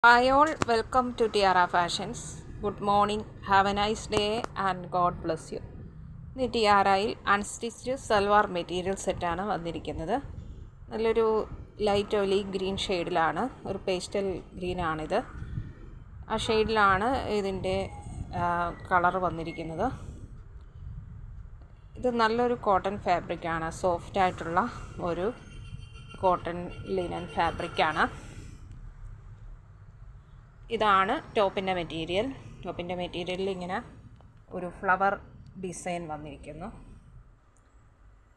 Hi all, welcome to Tiara Fashions. Good morning, have a nice day and God bless you. ഇന്ന് ടിയാറയിൽ unstitched salwar material സെറ്റാണ് വന്നിരിക്കുന്നത്. നല്ലൊരു light ഒലി green ഷെയ്ഡിലാണ്, ഒരു pastel ഗ്രീനാണിത്. ആ ഷെയ്ഡിലാണ് ഇതിൻ്റെ കളർ വന്നിരിക്കുന്നത്. ഇത് നല്ലൊരു കോട്ടൺ ഫാബ്രിക്കാണ്, സോഫ്റ്റായിട്ടുള്ള ഒരു കോട്ടൺ ലിനൻ ഫാബ്രിക്കാണ്. ഇതാണ് ടോപ്പിൻ്റെ മെറ്റീരിയൽ. ടോപ്പിൻ്റെ മെറ്റീരിയലിൽ ഇങ്ങനെ ഒരു ഫ്ലവർ ഡിസൈൻ വന്നിരിക്കുന്നു.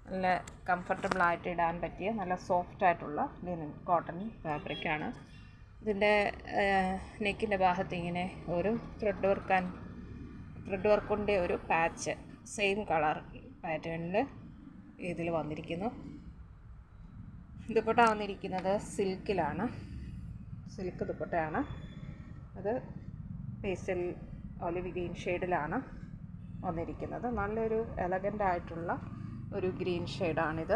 നല്ല കംഫർട്ടബിളായിട്ട് ഇടാൻ പറ്റിയ നല്ല സോഫ്റ്റായിട്ടുള്ള ലിനൻ കോട്ടൺ ഫാബ്രിക്കാണ്. ഇതിൻ്റെ നെക്കിൻ്റെ ഭാഗത്ത് ഇങ്ങനെ ഒരു ത്രെഡ് വർക്കിൻ്റെ ഒരു പാച്ച് സെയിം കളർ പാറ്റേണിൽ ഇതിൽ വന്നിരിക്കുന്നു. ദുപ്പട്ട വന്നിരിക്കുന്നത് സിൽക്കിലാണ്, സിൽക്ക് ദുപ്പട്ടയാണ്. അത് പേസ്റ്റൽ ഒലിവ് ഗ്രീൻ ഷെയ്ഡിലാണ് വന്നിരിക്കുന്നത്. നല്ലൊരു എലഗൻ്റ് ആയിട്ടുള്ള ഒരു ഗ്രീൻ ഷെയ്ഡാണിത്.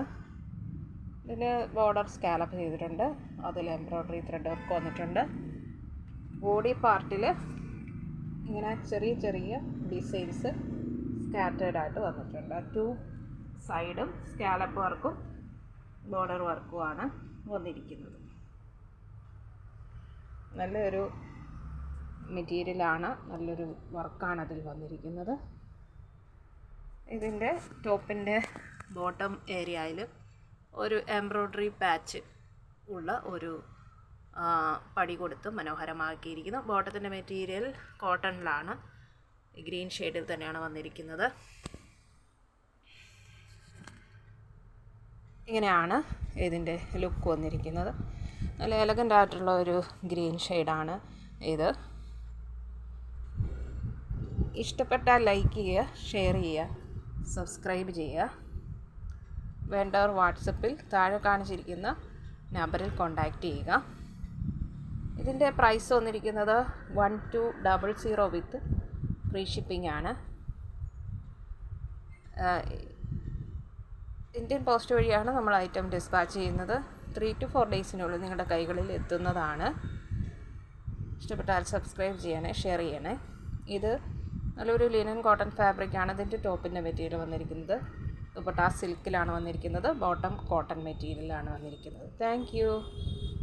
ഇതിന് ബോർഡർ സ്കാലപ്പ് ചെയ്തിട്ടുണ്ട്, അതിൽ എംബ്രോയ്ഡറി ത്രെഡ് വർക്ക് വന്നിട്ടുണ്ട്. ബോഡി പാർട്ടിൽ ഇങ്ങനെ ചെറിയ ചെറിയ ഡിസൈൻസ് സ്കാറ്റേർഡ് ആയിട്ട് വന്നിട്ടുണ്ട്. 2 സൈഡും സ്കാലപ്പ് വർക്കും ബോർഡർ വർക്കുമാണ് വന്നിരിക്കുന്നത്. നല്ലൊരു മെറ്റീരിയലാണ്, നല്ലൊരു വർക്കാണ് അതിൽ വന്നിരിക്കുന്നത്. ഇതിൻ്റെ ടോപ്പിൻ്റെ ബോട്ടം ഏരിയയിൽ ഒരു എംബ്രോയ്ഡറി പാച്ച് ഉള്ള ഒരു പടി കൊടുത്ത് മനോഹരമാക്കിയിരിക്കുന്നു. ബോട്ടത്തിൻ്റെ മെറ്റീരിയൽ കോട്ടണിലാണ്, ഗ്രീൻ ഷെയ്ഡിൽ തന്നെയാണ് വന്നിരിക്കുന്നത്. ഇങ്ങനെയാണ് ഇതിൻ്റെ ലുക്ക് വന്നിരിക്കുന്നത്. നല്ല എലഗൻ്റ് ആയിട്ടുള്ള ഒരു ഗ്രീൻ ഷെയ്ഡാണ് ഇത്. ഇഷ്ടപ്പെട്ടാൽ ലൈക്ക് ചെയ്യുക, ഷെയർ ചെയ്യുക, സബ്സ്ക്രൈബ് ചെയ്യുക. വേണ്ടവർ വാട്സപ്പിൽ താഴെ കാണിച്ചിരിക്കുന്ന നമ്പറിൽ കോൺടാക്റ്റ് ചെയ്യുക. ഇതിൻ്റെ പ്രൈസ് വന്നിരിക്കുന്നത് 1200 വിത്ത് ഫ്രീ ഷിപ്പിംഗ് ആണ്. ഇന്ത്യൻ പോസ്റ്റ് വഴിയാണ് നമ്മൾ ഐറ്റം ഡിസ്പാച്ച് ചെയ്യുന്നത്. 3 to 4 ഡേയ്സിനുള്ളിൽ നിങ്ങളുടെ കൈകളിൽ എത്തുന്നതാണ്. ഇഷ്ടപ്പെട്ടാൽ സബ്സ്ക്രൈബ് ചെയ്യണേ, ഷെയർ ചെയ്യണേ. ഇത് നല്ലൊരു ലിനൻ കോട്ടൺ ഫാബ്രിക്കാണ്. ഇതിൻ്റെ ടോപ്പിൻ്റെ മെറ്റീരിയൽ വന്നിരിക്കുന്നത് ദുപ്പട്ട സിൽക്കിലാണ് വന്നിരിക്കുന്നത്. ബോട്ടം കോട്ടൺ മെറ്റീരിയലാണ് വന്നിരിക്കുന്നത്. Thank you.